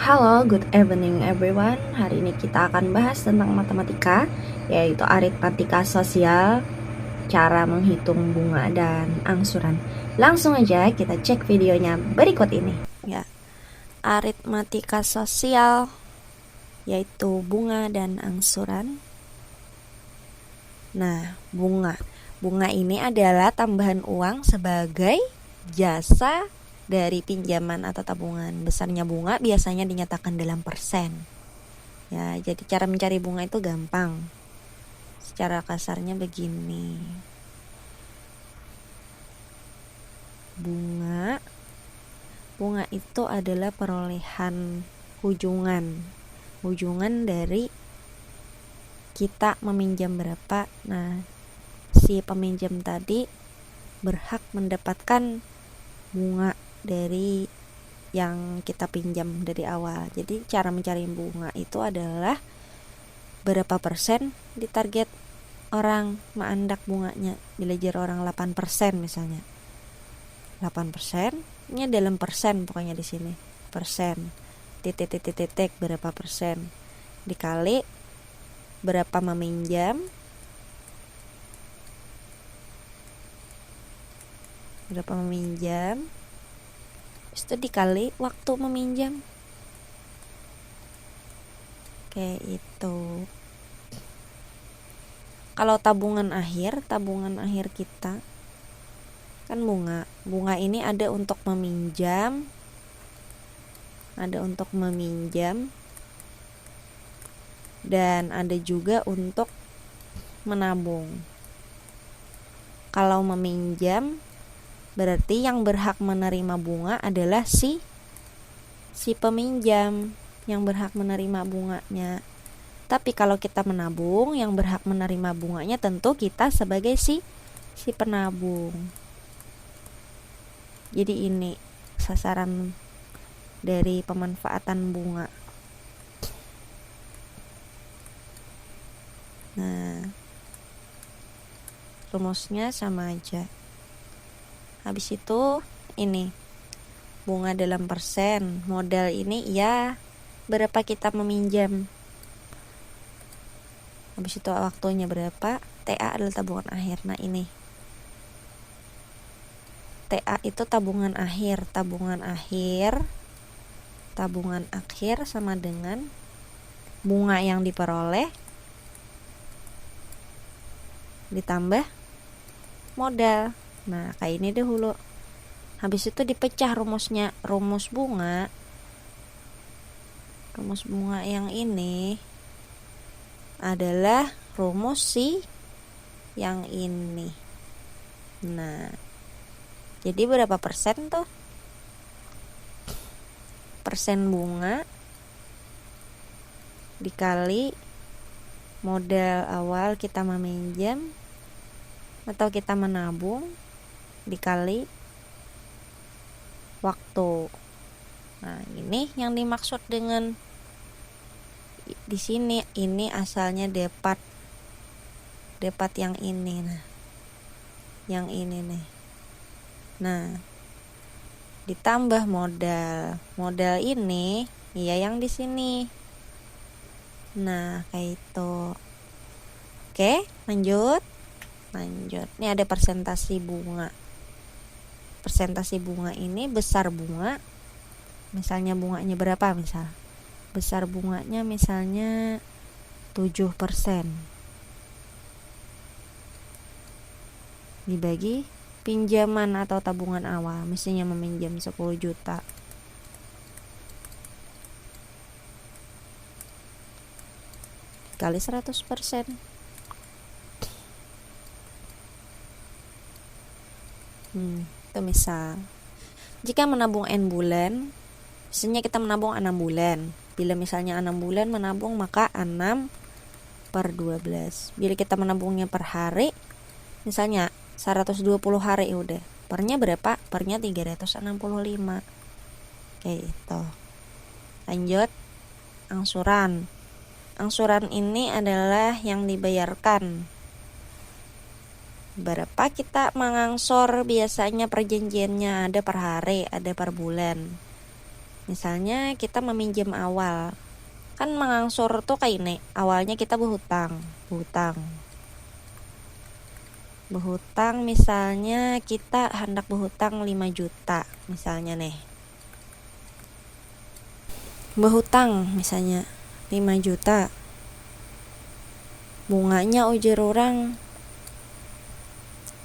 Halo, good evening everyone. Hari ini kita akan bahas tentang matematika, yaitu aritmatika sosial, cara menghitung bunga dan angsuran. Langsung aja kita cek videonya berikut ini. Ya, aritmatika sosial, yaitu bunga dan angsuran. Nah, bunga ini adalah tambahan uang sebagai jasa dari pinjaman atau tabungan. Besarnya bunga biasanya dinyatakan dalam persen. Ya, jadi cara mencari bunga itu gampang. Secara kasarnya begini. Bunga itu adalah perolehan hujungan dari kita meminjam berapa. Nah, si peminjam tadi berhak mendapatkan bunga dari yang kita pinjam dari awal. Jadi cara mencari bunga itu adalah berapa persen ditarget orang maandak bunganya. Belajar orang 8% misalnya. 8% nya dalam persen pokoknya di sini. Persen. Titik berapa persen dikali berapa meminjam. Itu dikali waktu meminjam. Kayak itu. Kalau tabungan akhir kita kan bunga ini ada untuk meminjam, dan ada juga untuk menabung. Kalau meminjam berarti yang berhak menerima bunga adalah si peminjam yang berhak menerima bunganya. Tapi kalau kita menabung, yang berhak menerima bunganya tentu kita sebagai si penabung. Jadi ini sasaran dari pemanfaatan bunga. Nah, rumusnya sama aja. Habis itu ini bunga dalam persen. Modal ini ya berapa kita meminjam. Habis itu waktunya berapa. TA adalah tabungan akhir. Nah ini TA itu tabungan akhir sama dengan bunga yang diperoleh ditambah modal. Nah kayak ini dahulu. Habis itu dipecah rumusnya. Rumus bunga yang ini adalah rumus si yang ini. Nah jadi berapa persen tuh? Persen bunga dikali modal awal kita meminjam atau kita menabung dikali waktu. Nah, ini yang dimaksud dengan di sini. Ini asalnya dapat yang ini. Nah, yang ini nih. Nah, ditambah modal ini ya yang di sini. Nah, kayak itu. Oke, lanjut. Ini ada persentase bunga. Persentase bunga ini besar bunga. Misalnya bunganya berapa misal? Besar bunganya misalnya 7%. Dibagi pinjaman atau tabungan awal, mestinya meminjam 10 juta. Kali 100%. Itu misal. Jika menabung N bulan, misalnya kita menabung 6 bulan. Bila misalnya 6 bulan menabung, maka 6/12. Bila kita menabungnya per hari, misalnya 120 hari udah. Pernya berapa? Pernya 365. Kayak itu. Lanjut. Angsuran ini adalah yang dibayarkan. Berapa kita mengangsur biasanya perjanjiannya, ada per hari, ada per bulan. Misalnya kita meminjam awal, kan mengangsur tuh kayak ini, awalnya kita berhutang misalnya kita hendak berhutang 5 juta misalnya nih, berhutang misalnya 5 juta, bunganya ujar orang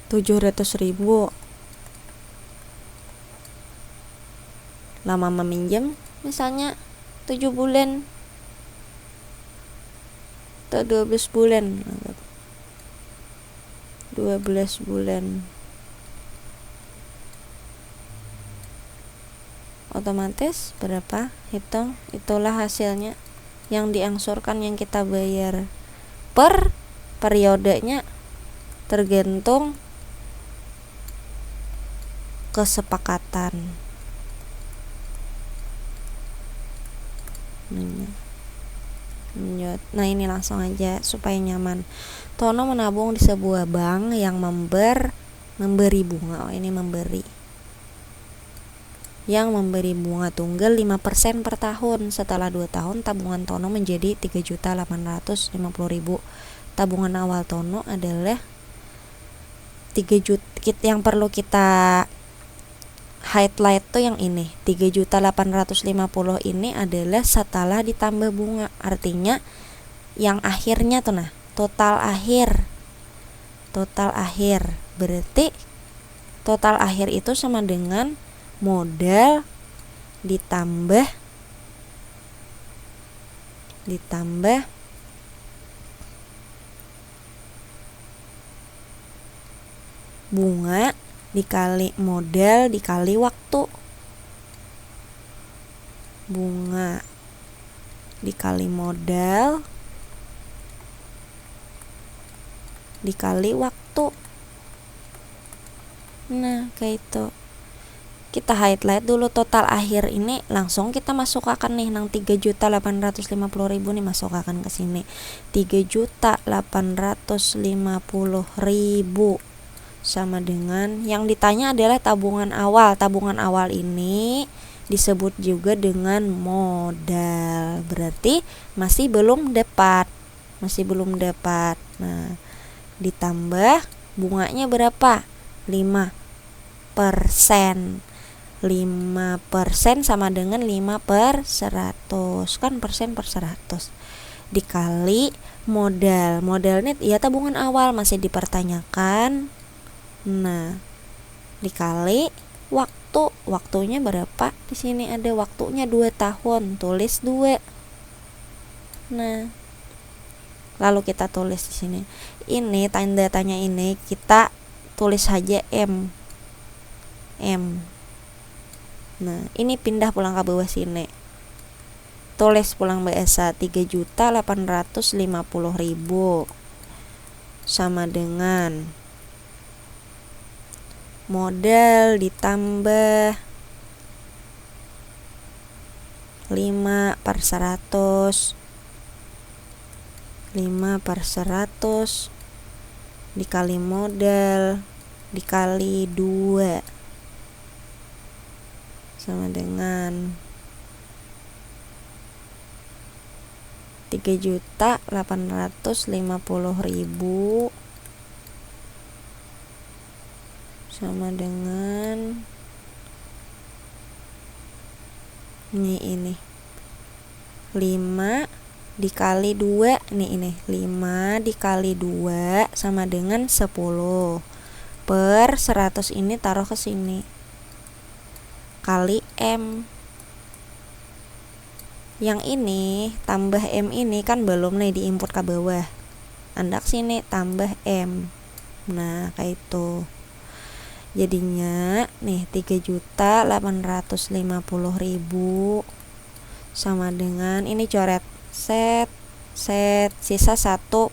700.000. Lama meminjam misalnya 7 bulan atau 12 bulan, 12 bulan, otomatis berapa, hitung, itulah hasilnya yang diangsurkan yang kita bayar per periodenya, tergantung kesepakatan. Nah ini langsung aja supaya nyaman. Tono menabung di sebuah bank yang memberi bunga. Ini memberi. Yang memberi bunga tunggal 5% per tahun. Setelah 2 tahun tabungan Tono menjadi 3.850.000. Tabungan awal Tono adalah 3 juta. Yang perlu kita highlight tuh yang ini, 3.850.000 ini adalah setelah ditambah bunga. Artinya yang akhirnya tuh, nah, total akhir. Berarti total akhir itu sama dengan modal ditambah bunga dikali modal dikali waktu. Bunga dikali modal dikali waktu. Nah kayak itu. Kita highlight dulu total akhir ini, langsung kita masukkan nih nang 3.850.000 nih, masukkan ke sini 3.850.000 sama dengan yang ditanya adalah tabungan awal. Tabungan awal ini disebut juga dengan modal, berarti masih belum dapat. Nah ditambah bunganya berapa, 5%. 5% sama dengan 5/100, kan persen per 100, dikali modal. Modalnya ya tabungan awal masih dipertanyakan. Nah dikali waktu. Waktunya berapa? Di sini ada waktunya 2 tahun, tulis 2. Nah lalu kita tulis di sini. Ini tanda tanya ini kita tulis saja M. Nah ini pindah pulang ke bawah sini, tulis pulang biasa 3.850.000 sama dengan modal ditambah 5/100 dikali modal dikali 2 sama dengan 3.850.000 sama dengan ini 5 dikali 2 ini 5 dikali 2 sama dengan 10 per 100 ini taruh ke sini kali M. Yang ini tambah M ini kan belum nih diinput ke bawah, andak sini tambah M. Nah kayak itu jadinya nih 3.850.000 sama dengan ini coret set sisa 1/10.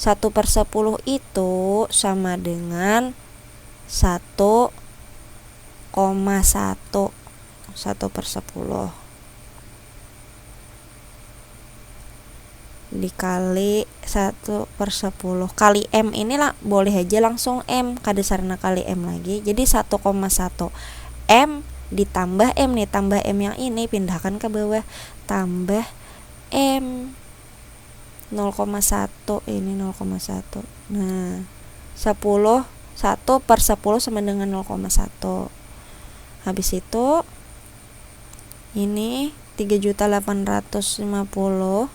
1/10 itu sama dengan 1,1 1/10 dikali 1/10 kali M inilah boleh aja langsung M kadasarna kali M lagi, jadi 1,1 M ditambah M nih, tambah M yang ini pindahkan ke bawah, tambah M 0,1, ini 0,1. Nah 10, 1 per 10 sama dengan 0,1. Habis itu ini 3.850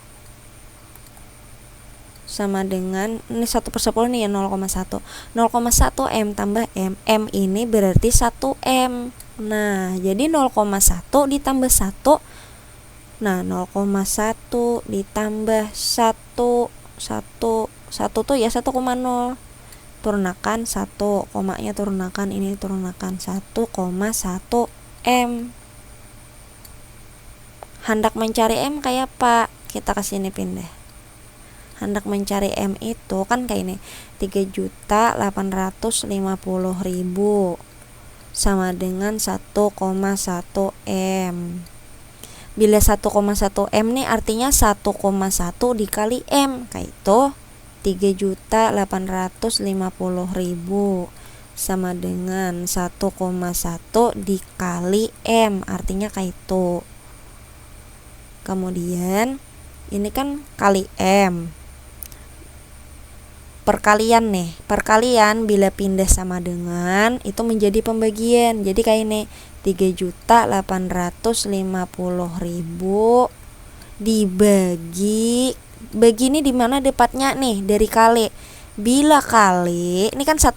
sama dengan, ini 1 per 10 nih ya 0,1. 0,1 M tambah M, M ini berarti 1 M. Nah jadi 0,1 ditambah 1, nah 0,1 ditambah 1, 1 tuh ya 1,0, turunakan 1, komanya turunakan, ini turunakan 1,1 M. Hendak mencari M kayak apa? Kita kesini pindah. Hendak mencari M itu kan kayak ini, 3.850.000 sama dengan 1,1 M. Bila 1,1 M nih artinya 1,1 dikali M, kayak itu 3.850.000 sama dengan 1,1 dikali M, artinya kayak itu. Kemudian ini kan kali M, perkalian nih, perkalian bila pindah sama dengan itu menjadi pembagian, jadi kayak ini 3.850.000 dibagi, bagi ini dimana dapatnya nih dari kali. Bila kali, ini kan 1,1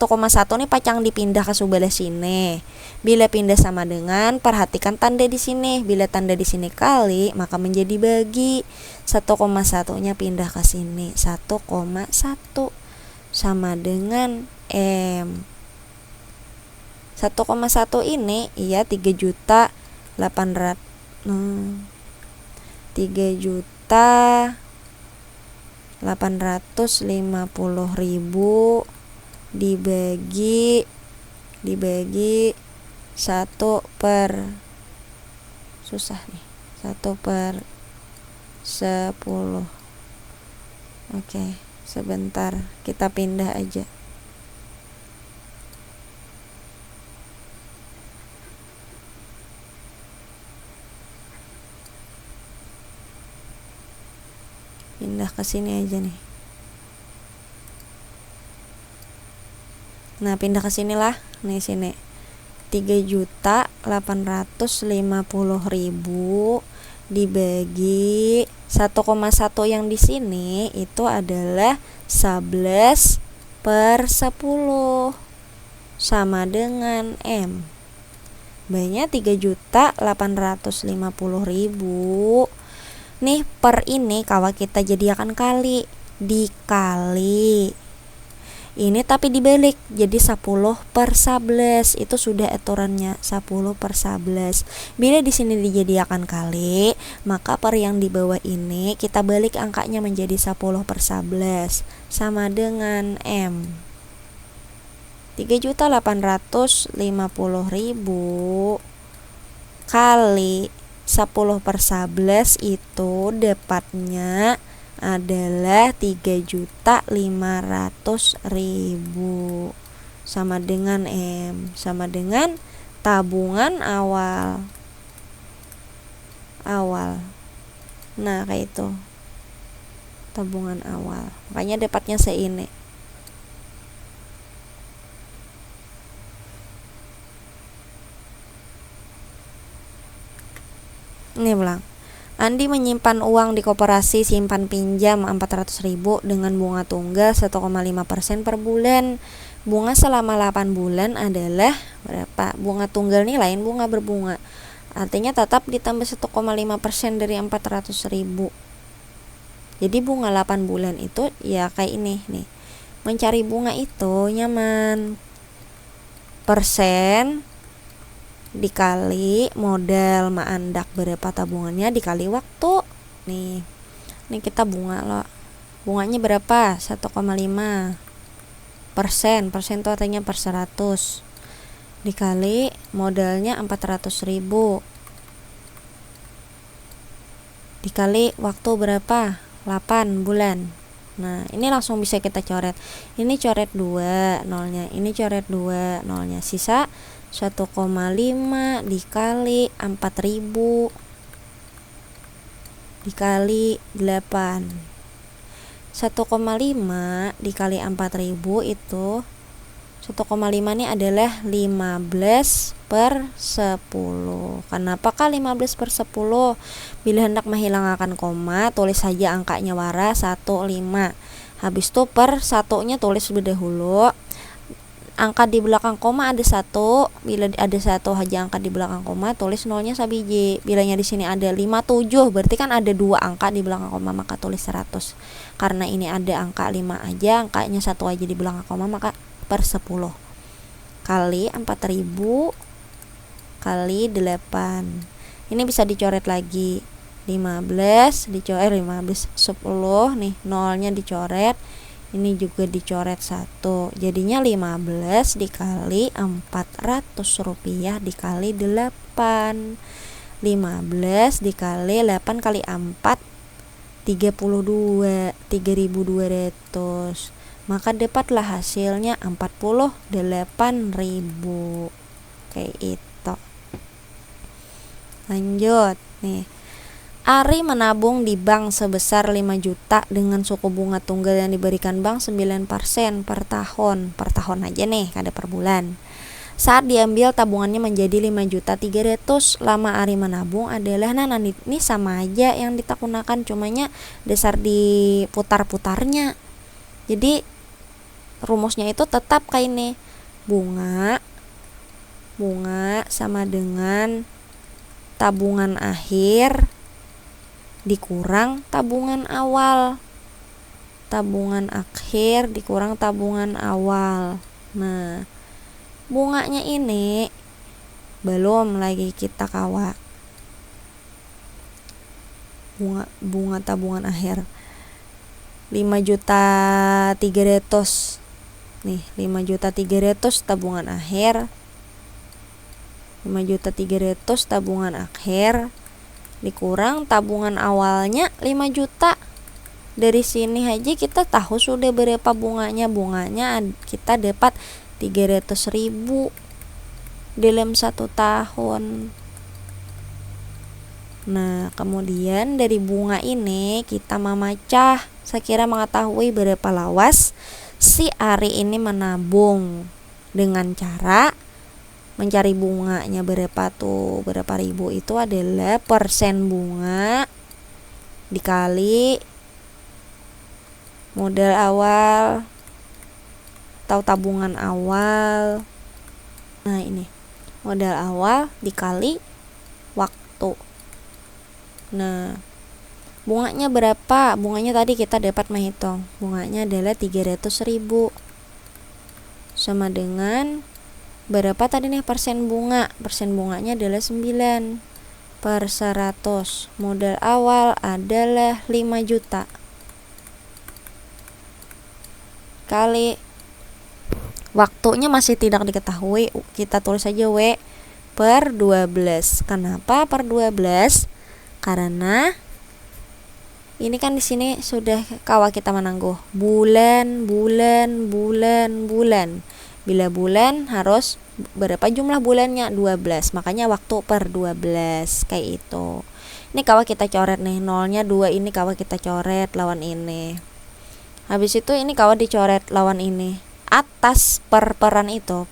nih pacang dipindah ke sebelah sini. Bila pindah sama dengan, perhatikan tanda di sini. Bila tanda di sini kali, maka menjadi bagi. 1,1-nya pindah ke sini. 1,1 sama dengan M. 1,1 ini iya 3.850.000 dibagi 1 per, susah nih, 1 per 10. Oke, sebentar kita pindah aja. Pindah ke sini aja nih. Nah, pindah ke sinilah. Nih sini. 3.850.000 dibagi 1,1 yang di sini itu adalah 11 per 10 sama dengan M. Banyak 3.850.000. Nih per ini kalau kita jadikan kali, dikali ini tapi dibalik jadi 10 per 11, itu sudah aturannya 10 per 11. Bila di sini dijadikan kali, maka per yang di bawah ini kita balik angkanya menjadi 10 per 11 sama dengan M. 3.850.000 kali 10 per 11 itu dapatnya adalah 3.500.000 sama dengan M, sama dengan tabungan awal. Nah kayak itu tabungan awal, makanya dapatnya seini. Ini bilang, Andi menyimpan uang di koperasi simpan pinjam 400.000 dengan bunga tunggal 1,5% per bulan. Bunga selama 8 bulan adalah berapa? Bunga tunggal ini lain bunga berbunga. Artinya tetap ditambah 1,5% dari 400.000. Jadi bunga 8 bulan itu ya kayak ini nih. Mencari bunga itu nyaman. Persen dikali modal maandak berapa tabungannya dikali waktu. Nih kita bunga loh. Bunganya berapa? 1,5%. Persen itu artinya per 100. Dikali modalnya 400.000. Dikali waktu berapa? 8 bulan. Nah, ini langsung bisa kita coret. Ini coret 2 nolnya, ini coret 2 nolnya. Sisa 1,5 dikali 4.000 dikali 8. 1,5 dikali 4.000 itu 1,5 ini adalah 15/10. Kenapakah 15/10? Bila hendak menghilangkan koma, tulis saja angkanya wara 15. Habis itu per satunya tulis lebih dahulu. Angka di belakang koma ada 1. Bila ada 1 aja angka di belakang koma, tulis nolnya sabiji. Bilanya di sini ada 57, berarti kan ada 2 angka di belakang koma, maka tulis 100. Karena ini ada angka 5 aja, angkanya 1 aja di belakang koma, maka per 10 kali 4.000 kali 8. Ini bisa dicoret lagi. 15 dicoret 15 10 nih, nolnya dicoret. Ini juga dicoret 1. Jadinya 15 dikali 400 rupiah dikali 8. 15 dikali 8 kali 4 32, 3.200. Maka dapatlah hasilnya 48.000. Kayak itu. Lanjut nih. Ari menabung di bank sebesar 5 juta dengan suku bunga tunggal yang diberikan bank 9% per tahun. Per tahun aja nih, kada per bulan. Saat diambil tabungannya menjadi 5.300.000. Lama Ari menabung adalah ini sama aja yang digunakan, cumanya dasar diputar-putarnya. Jadi rumusnya itu tetap kayak ini. Bunga sama dengan tabungan akhir dikurang tabungan awal. Tabungan akhir dikurang tabungan awal. Nah, bunganya ini belum lagi kita kawa. Bunga tabungan akhir 5.300.000. Nih, 5.300.000 tabungan akhir. 5.300.000 tabungan akhir dikurang tabungan awalnya 5 juta. Dari sini aja kita tahu sudah berapa bunganya. Bunganya kita dapat 300.000 dalam 1 tahun. Nah, kemudian dari bunga ini kita memecah. Saya kira mengetahui berapa lawas si Ari ini menabung dengan cara mencari bunganya berapa tuh, berapa ribu. Itu adalah persen bunga dikali modal awal atau tabungan awal. Nah, ini modal awal dikali waktu. Nah, bunganya berapa? Bunganya tadi kita dapat menghitung. Bunganya adalah 300.000. Sama dengan berapa tadi nih persen bunga? Persen bunganya adalah 9/100. Modal awal adalah 5 juta. Kali waktunya masih tidak diketahui, kita tulis saja W/12. Kenapa per 12? Karena ini kan di sini sudah kawa kita menangguh bulan. Bila bulan harus berapa jumlah bulannya? 12. Makanya waktu per 12 kayak itu. Ini kawa kita coret nih, nolnya 2 ini kawa kita coret lawan ini. Habis itu ini kawa dicoret lawan ini. Atas per-peran itu.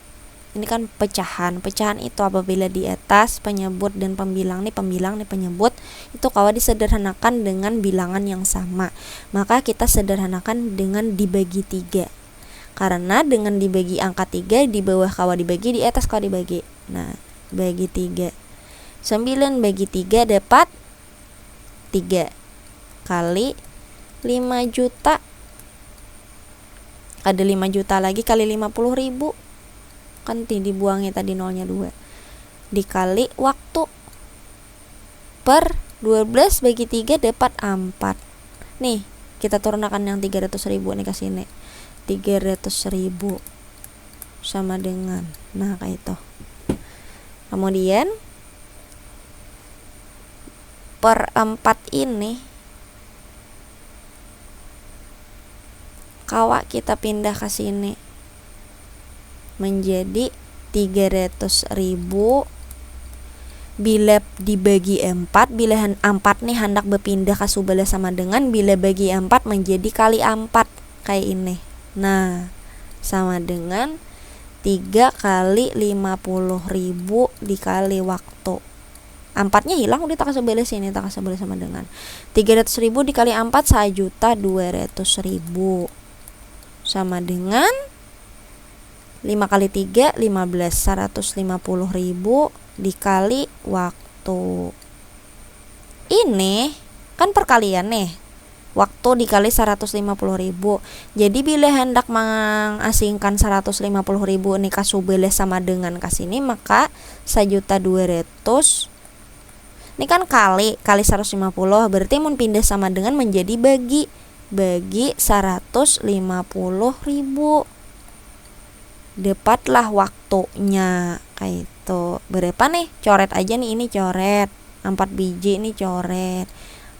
Ini kan pecahan. Pecahan itu apabila di atas penyebut dan pembilang nih, pembilang nih penyebut, itu kawa disederhanakan dengan bilangan yang sama. Maka kita sederhanakan dengan dibagi 3. Karena dengan dibagi angka 3, di bawah kawa dibagi, di atas kawa dibagi. Nah, bagi 3. 9 bagi 3 dapat 3. Kali 5 juta. Ada 5 juta lagi kali 50.000. Kan dibuangnya tadi nolnya 2. Dikali waktu. Per 12 bagi 3 dapat 4. Nih, kita turunkan yang 300.000 nih ke sini. 300.000 sama dengan, nah kayak itu. Kemudian per 4 ini kawa kita pindah ke sini menjadi 300.000 bila dibagi 4, bila 4 nih hendak berpindah ke sebelah sama dengan bila bagi 4 menjadi kali 4 kayak ini. Nah, sama dengan 3 kali 50.000 dikali waktu. 4-nya hilang, udah tak sebelah sini, tak sebelah sama dengan 300.000 dikali 4 1.200.000 sama dengan 5 kali 3 15, 150.000 dikali waktu. Ini kan perkalian nih, waktu dikali 150.000. Jadi bila hendak mengasingkan 150.000 ini ke sebelah sama dengan ke sini, maka 1.200.000 ini kan kali 150, berarti mun pindah sama dengan menjadi bagi 150.000. Dapatlah waktunya kayak itu. Berapa nih? Coret aja nih, ini coret 4 biji, ini coret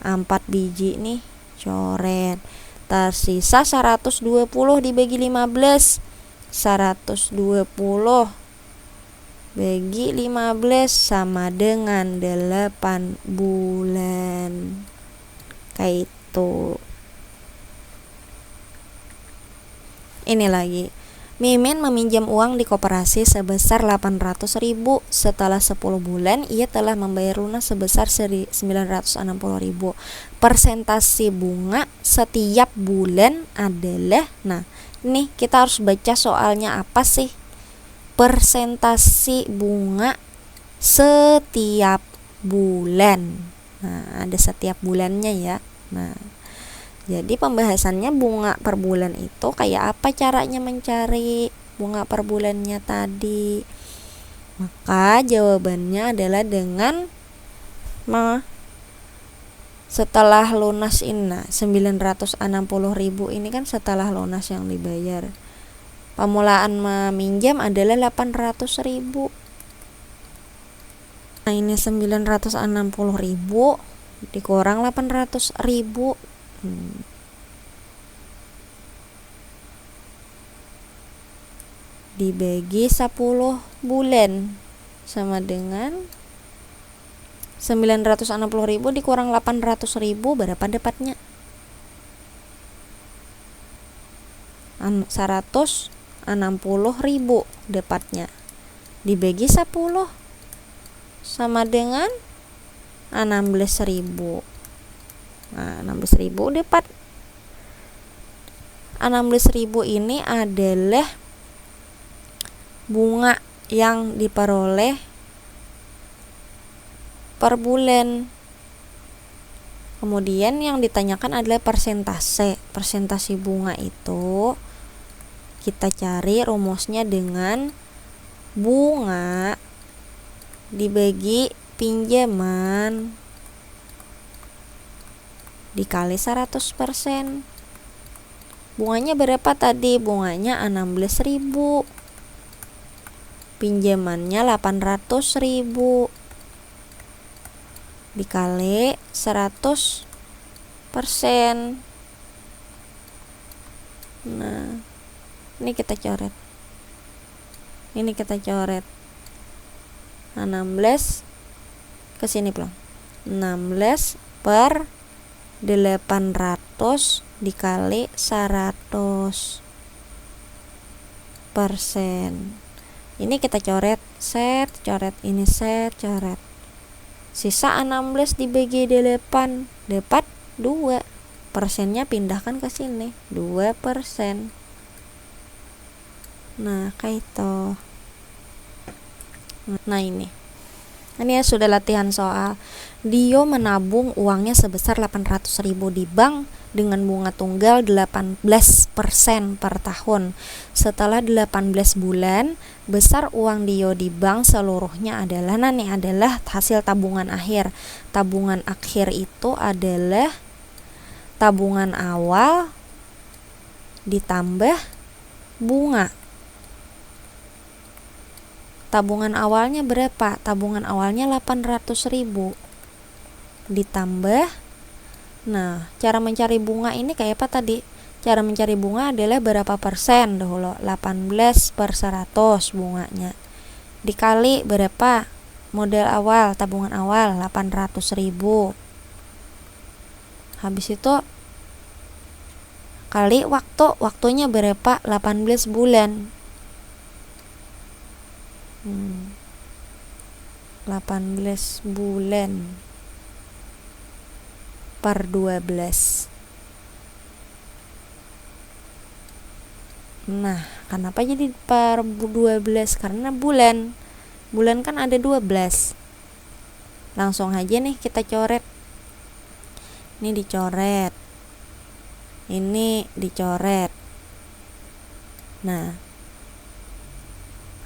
4 biji nih, coret. Tersisa 120 dibagi 15, 120 bagi 15 sama dengan 8 bulan kayak itu. Ini lagi, Mimin meminjam uang di koperasi sebesar 800.000. Setelah 10 bulan, ia telah membayar lunas sebesar 960.000. Persentase bunga setiap bulan adalah, nah nih kita harus baca soalnya apa sih. Persentase bunga setiap bulan. Nah, ada setiap bulannya ya. Nah, jadi pembahasannya bunga per bulan itu kayak apa caranya mencari bunga per bulannya tadi. Maka jawabannya adalah dengan setelah lunas ini, 960.000 ini kan setelah lunas yang dibayar. Pemulaan meminjam adalah 800.000. Nah, ini 960.000 dikurang 800.000. Dibagi 10 bulan sama dengan 960.000 dikurang 800.000, berapa dapatnya? 160.000 dapatnya. Dibagi 10 sama dengan 16.000. Nah, 16.000 dapat. 16.000 ini adalah bunga yang diperoleh per bulan. Kemudian yang ditanyakan adalah persentase. Persentase bunga itu kita cari rumusnya dengan bunga dibagi pinjaman dikali 100%. Bunganya berapa tadi? Bunganya 16.000. Pinjamannya 800.000 dikali 100%. Nah, ini kita coret. 16 ke sini pulang. 16 per 800 dikali 100%. Ini kita coret, coret, ini coret. Sisa 16 dibagi 8 dapat 2. Persennya pindahkan ke sini, 2%. Nah, kayak itu. Nah, ini ya sudah latihan soal. Dio menabung uangnya sebesar 800.000 di bank dengan bunga tunggal 18% per tahun. Setelah 18 bulan, besar uang Dio di bank seluruhnya adalah, nah ini adalah hasil tabungan akhir. Tabungan akhir itu adalah tabungan awal ditambah bunga. Tabungan awalnya berapa? Tabungan awalnya 800.000 ditambah, nah cara mencari bunga ini kayak apa tadi? Cara mencari bunga adalah berapa persen dahulu? 18/100 bunganya. dikali berapa? Modal awal, tabungan awal 800.000. Habis itu kali waktunya berapa? 18 bulan. 18 bulan per 12. Nah, kenapa jadi per 12? Karena bulan kan ada 12. Langsung aja nih kita coret. Ini dicoret, ini dicoret. Nah,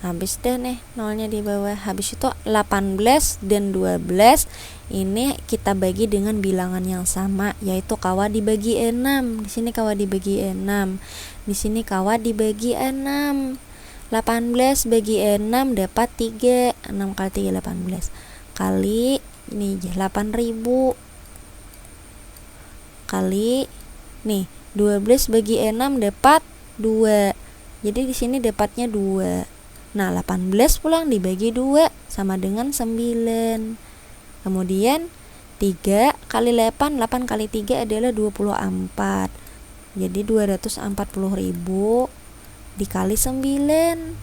habis deh nih nolnya di bawah. Habis itu 18 dan 12 ini kita bagi dengan bilangan yang sama, yaitu kawa dibagi 6. Di sini kawa dibagi 6. Di sini kawa dibagi 6. 18 bagi 6 dapat 3. 6 kali 3 18. Kali ini 8.000. Kali nih 12 bagi 6 dapat 2. Jadi di sini dapatnya 2. Nah, 18 pulang dibagi 2 sama dengan 9. Kemudian 3 kali 8, 8 kali 3 adalah 24. Jadi 240.000 dikali 9.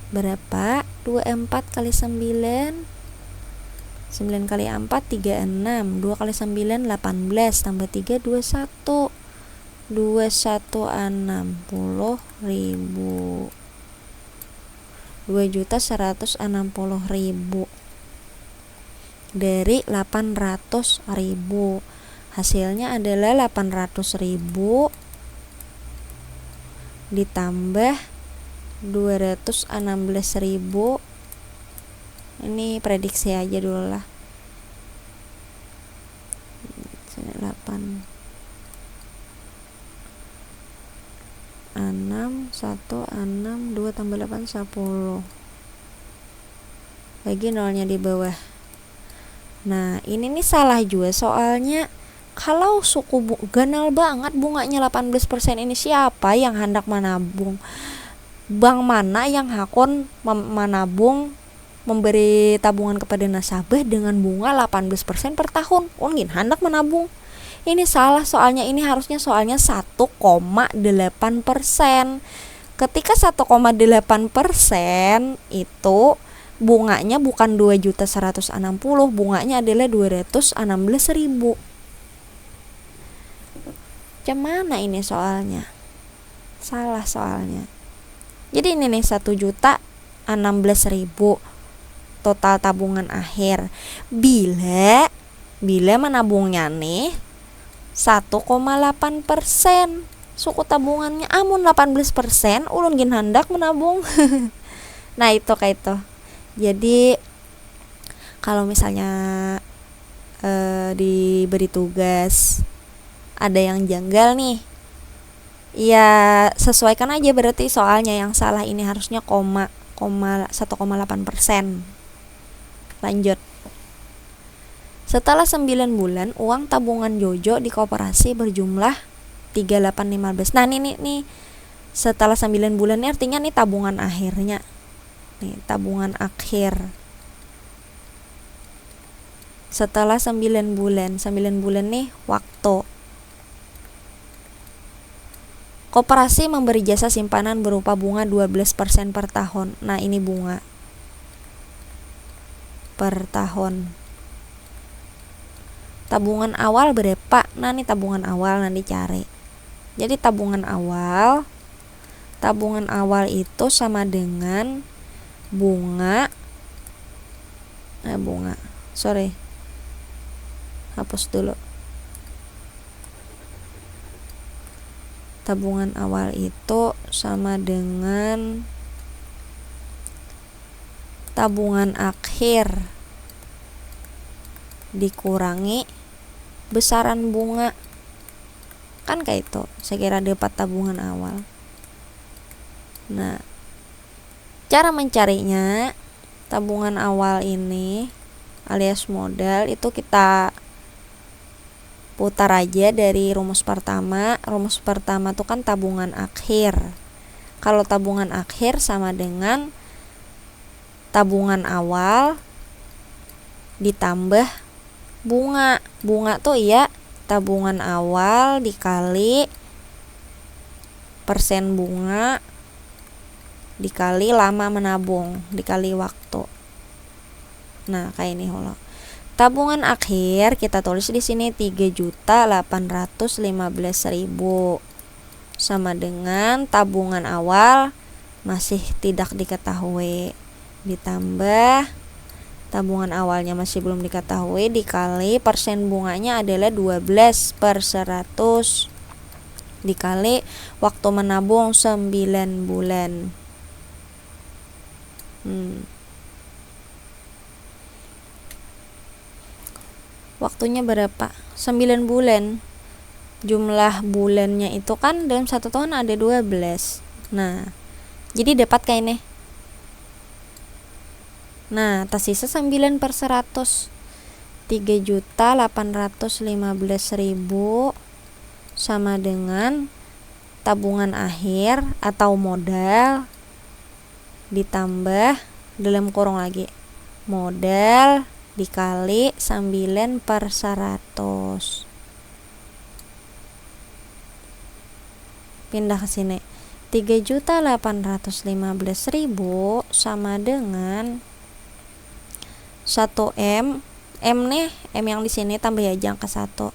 Berapa? 24 kali 9. 9 kali 4 36. 2 kali 9 18 tambah 3 21. 2.160.000. 2.160.000 dari 800.000. Hasilnya adalah 800.000 ditambah 216.000. Ini prediksi aja dulu lah. 8 6 1 6 2 tambah 8 10. Lagi nolnya di bawah. Nah, ini nih salah juga soalnya. Kalau suku ganal banget bunganya 18% ini, siapa yang hendak menabung? Bank mana yang hakon menabung, memberi tabungan kepada nasabah dengan bunga 18% per tahun? Ungin hendak menabung. Ini salah soalnya, ini harusnya soalnya 1,8%. Ketika 1,8% itu bunganya bukan 2.160.000, bunganya adalah 216.000. Gimana ini soalnya? Salah soalnya. Jadi ini nih 1.016.000 total tabungan akhir. Bila menabungnya nih 1,8%, suku tabungannya amun 18%, ulun gin hendak menabung. Nah, itu kayak itu. Jadi kalau misalnya diberi tugas ada yang janggal nih, ya sesuaikan aja, berarti soalnya yang salah ini harusnya 1,8%. Lanjut. Setelah 9 bulan, uang tabungan Jojo di koperasi berjumlah 3815. Nah, nih setelah 9 bulan ini artinya nih tabungan akhirnya. Nih, tabungan akhir. Setelah 9 bulan nih waktu. Koperasi memberi jasa simpanan berupa bunga 12% per tahun. Nah, ini bunga per tahun. Tabungan awal berapa? Nah, ini tabungan awal nanti cari. Jadi tabungan awal itu sama dengan bunga. Sorry. Hapus dulu. Tabungan awal itu sama dengan tabungan akhir dikurangi besaran bunga. Kan kayak itu. Saya kira dapat tabungan awal. Nah, cara mencarinya, tabungan awal ini alias modal itu kita putar aja dari rumus pertama. Rumus pertama itu kan tabungan akhir. Kalau tabungan akhir sama dengan tabungan awal ditambah bunga. Bunga tuh ya tabungan awal dikali persen bunga dikali lama menabung dikali waktu. Nah, kayak ini holo. Tabungan akhir kita tulis di sini 3.815.000 sama dengan tabungan awal masih tidak diketahui ditambah tabungan awalnya masih belum diketahui dikali persen bunganya adalah 12/100 dikali waktu menabung 9 bulan. Waktunya berapa? 9 bulan. Jumlah bulannya itu kan dalam 1 tahun ada 12. Nah, jadi dapat kayak ini. Nah, tersisa 9/100. 3.815.000 sama dengan tabungan akhir atau modal ditambah dalam kurung lagi modal dikali 9/100. Pindah ke sini. 3.815.000 sama dengan 1 M. M nih, M yang di sini tambah aja angka 1.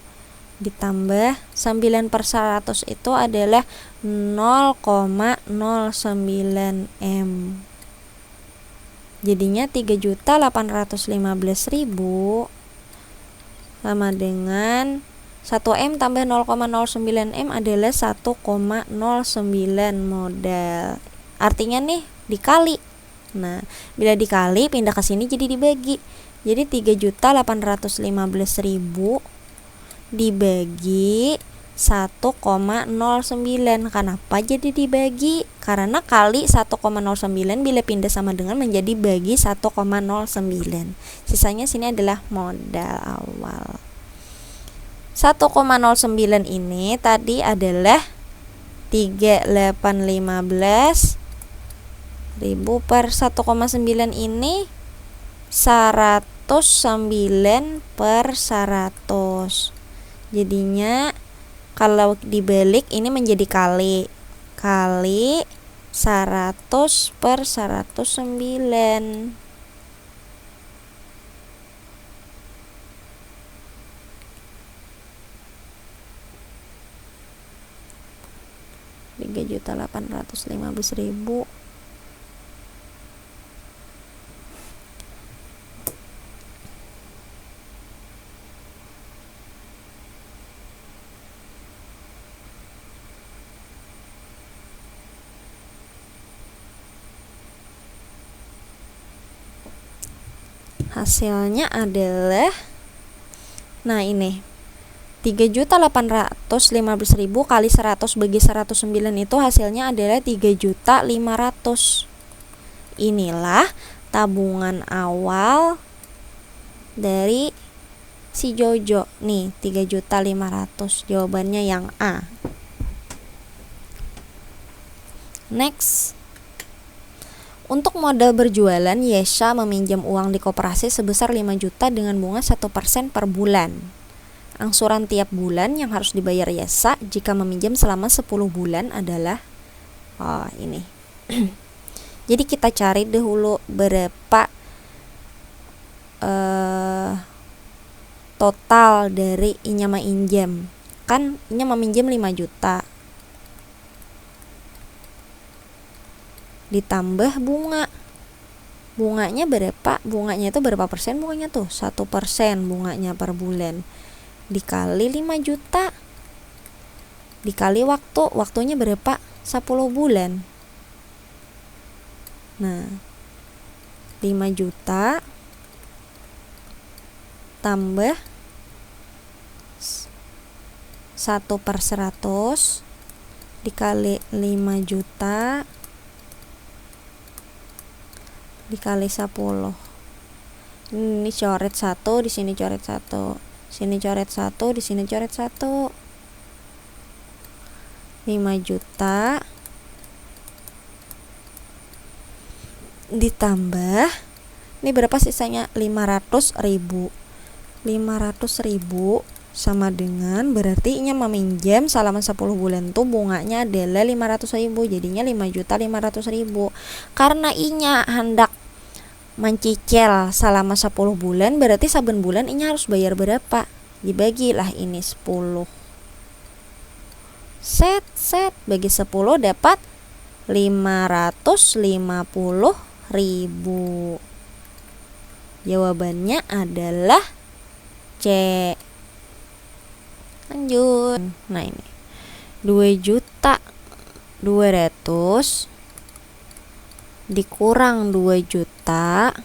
Ditambah 9/100 itu adalah 0,09 M. Jadinya 3.815.000 sama dengan 1 M tambah 0,09 M adalah 1,09 modal. Artinya nih dikali. Nah, bila dikali pindah ke sini jadi dibagi. Jadi 3.815.000 dibagi 1,09. Kenapa jadi dibagi? Karena kali 1,09 bila pindah sama dengan menjadi bagi 1,09. Sisanya sini adalah modal awal. 1,09 ini tadi adalah 3.815.000 per 1,9 ini 109/100. Jadinya kalau dibalik ini menjadi kali 100/109. Rp3.815.000 hasilnya adalah, nah ini 3.815.000 kali 100 bagi 109 itu hasilnya adalah 3.500.000. Inilah tabungan awal dari si Jojo. Nih 3.500.000. Jawabannya yang A. Next. Untuk modal berjualan, Yesha meminjam uang di koperasi sebesar 5 juta dengan bunga 1% per bulan. Angsuran tiap bulan yang harus dibayar Yesha jika meminjam selama 10 bulan adalah ini. Jadi kita cari dahulu berapa total dari Inya meminjam. Kan Inya meminjam 5 juta. Ditambah bunga. Bunganya berapa? Bunganya itu berapa persen bunganya tuh? 1% bunganya per bulan. Dikali 5 juta. Dikali waktunya berapa? 10 bulan. Nah, 5 juta tambah 1/100 dikali 5 juta dikali 10. Ini coret 1, di sini coret 1. Sini coret 1, di sini coret 1. 5 juta ditambah Ini berapa sisanya? 500.000. 500.000 sama dengan berarti Inya meminjam selama 10 bulan tuh bunganya adalah 500.000, jadinya 5.500.000. Karena Inya hendak mencicil selama 10 bulan, berarti saben bulan Inya harus bayar berapa? Dibagilah ini 10. Set bagi 10 dapat 550.000. Jawabannya adalah C. Lanjut. Nah, ini 2.200.000 dikurang 2 juta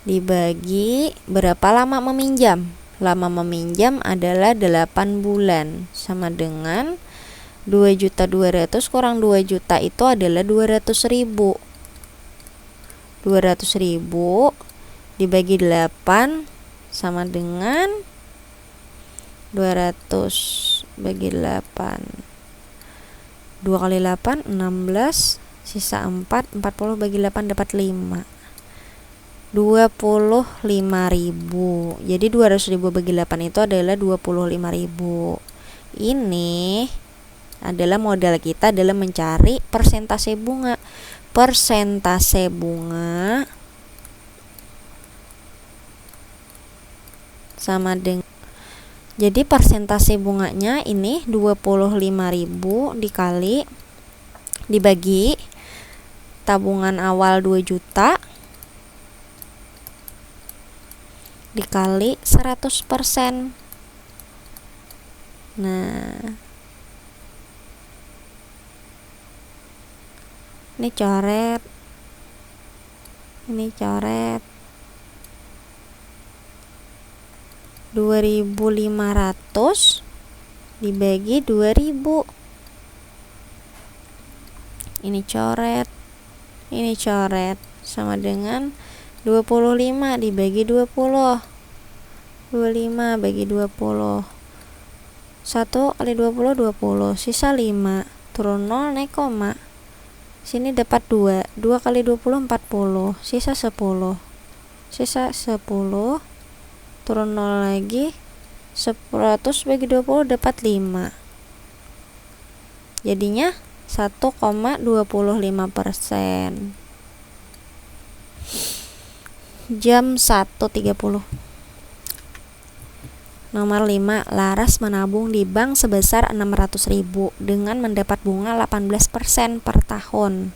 dibagi berapa lama meminjam? Lama meminjam adalah 8 bulan, sama dengan 2.200.000 kurang 2 juta itu adalah 200.000. 200.000 dibagi 8 sama dengan 200 bagi 8. 2 kali 8 16, sisa 4. 40 bagi 8 dapat 5. 25.000. Jadi 200.000 bagi 8 itu adalah 25.000. Ini adalah modal kita dalam mencari persentase bunga. Persentase bunga sama dengan, jadi persentase bunganya ini 25.000 dibagi tabungan awal 2 juta dikali 100%. Nah, ini coret, 2.500 dibagi 2.000. Ini coret sama dengan 25 dibagi 20. 25 bagi 20. 1 kali 20 20, sisa 5. Turun 0 naik koma. Sini dapat 2. 2 kali 20 40, sisa 10. Sisa 10. Turun 0 lagi. 100 bagi 20 dapat 5. Jadinya 1,25%. Jam 1.30. Nomor 5, Laras menabung di bank sebesar 600.000 dengan mendapat bunga 18% per tahun.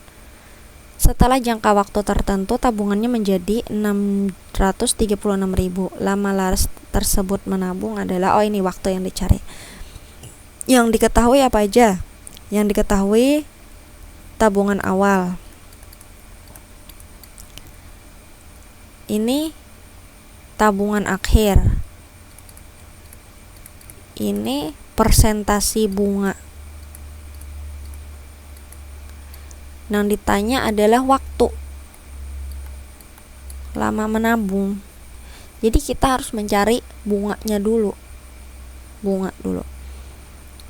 Setelah jangka waktu tertentu, tabungannya menjadi 636.000. Lama Laras tersebut menabung adalah, ini waktu yang dicari. Yang diketahui apa aja? Yang diketahui tabungan awal. Ini tabungan akhir. Ini persentasi bunga. Yang ditanya adalah waktu lama menabung. Jadi kita harus mencari bunganya dulu.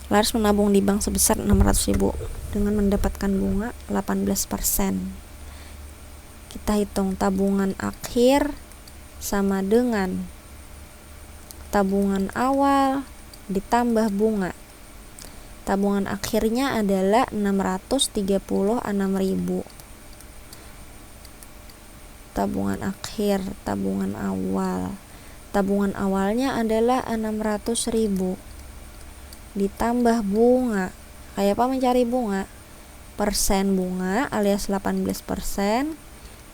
Laras menabung di bank sebesar 600.000 dengan mendapatkan bunga 18%. Kita hitung tabungan akhir sama dengan tabungan awal ditambah bunga. Tabungan akhirnya adalah 636.000. Tabungan akhir, tabungan awal. Tabungan awalnya adalah 600.000 ditambah bunga. Kayak apa mencari bunga? Persen bunga alias 18%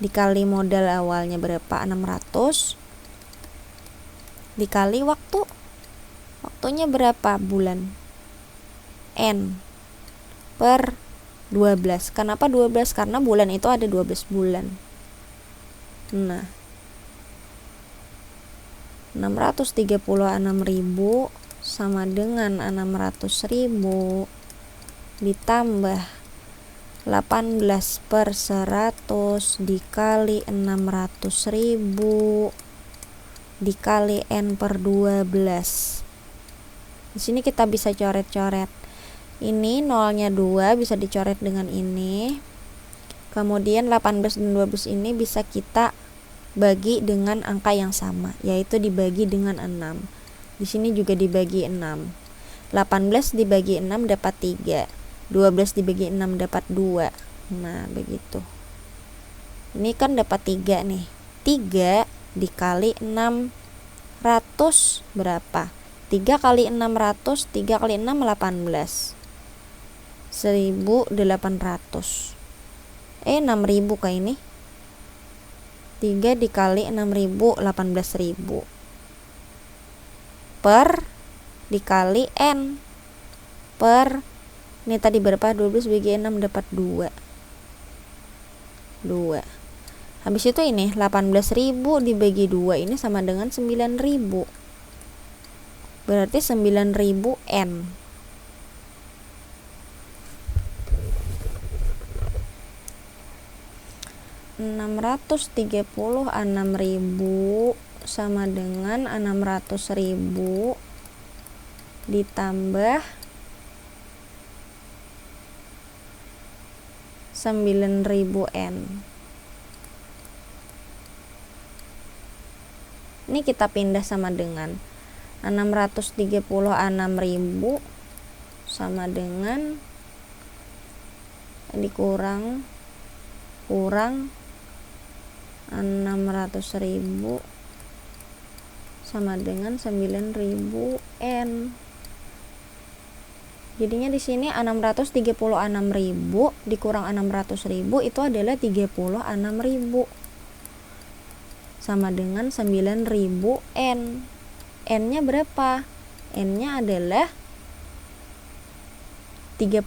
dikali modal awalnya berapa? 600 dikali waktunya berapa bulan? N per 12. Kenapa 12? Karena bulan itu ada 12 bulan. Nah, 636.000 sama dengan 600.000 ditambah 18 per 100 dikali 600.000 dikali N per 12. Di sini kita bisa coret-coret. Ini nolnya 2 bisa dicoret dengan ini. Kemudian 18 dan 12 ini bisa kita bagi dengan angka yang sama, yaitu dibagi dengan 6. Di sini juga dibagi 6. 18 dibagi 6 dapat 3. 12 dibagi 6 dapat 2. Nah, begitu. Ini kan dapat 3 nih. 3 dikali 600 berapa? 3 kali 600, 3 kali 6 18. 1800. 6000 kayak ini. 3 dikali 6000 18.000. Per dikali N. Per ini tadi berapa? 12 bagi 6 dapat 2. Habis itu ini 18.000 dibagi 2 ini sama dengan 9.000. Berarti 9.000 N. 630 6.000 sama dengan 600.000 ditambah 9.000 N. Ini kita pindah sama dengan 630 6.000 sama dengan dikurang 600.000 sama dengan 9.000 N. Jadinya di sini 636.000 dikurang 600.000 itu adalah 36.000 sama dengan 9.000 N. N-nya berapa? N-nya adalah 36.000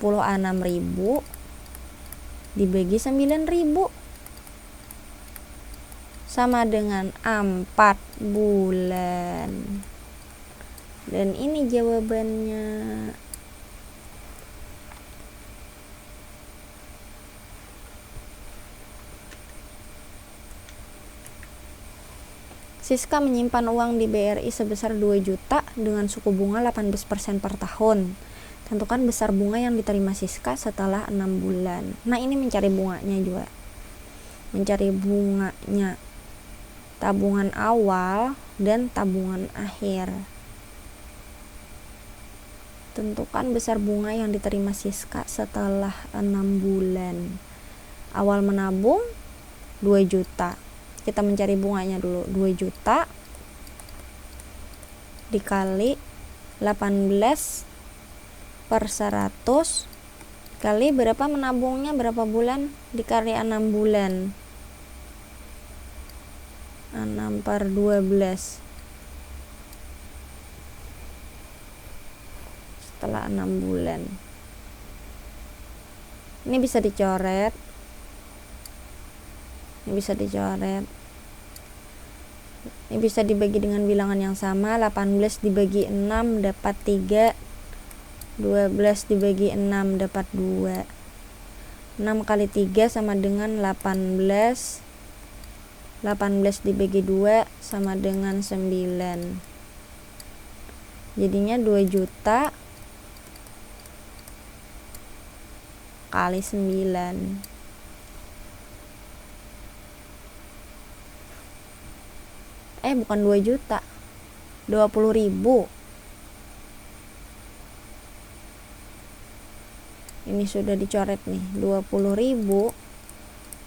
dibagi 9.000 sama dengan 4 bulan. Dan ini jawabannya. Siska menyimpan uang di BRI sebesar 2 juta dengan suku bunga 18% per tahun. Tentukan besar bunga yang diterima Siska setelah 6 bulan. Nah, ini mencari bunganya juga. Mencari bunganya. Tabungan awal dan tabungan akhir. Tentukan besar bunga yang diterima Siska setelah 6 bulan. Awal menabung 2 juta. Kita mencari bunganya dulu. 2 juta dikali 18 per 100 kali berapa menabungnya, berapa bulan, dikali 6 bulan. 6 per 12 setelah 6 bulan. Ini bisa dicoret. Ini bisa dibagi dengan bilangan yang sama. 18 dibagi 6 dapat 3. 12 dibagi 6 dapat 2. 6 kali 3 sama dengan 18. 18 dibagi 2 sama dengan 9. Jadinya 2 juta kali 9. Bukan 2 juta, 20.000. Ini sudah dicoret nih. 20.000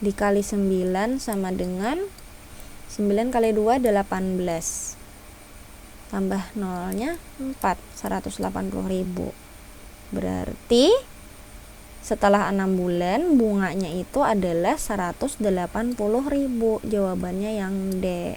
dikali 9 sama dengan 9 kali 2 18. Tambah nolnya 4, 180.000. Berarti setelah 6 bulan bunganya itu adalah 180.000. Jawabannya yang D.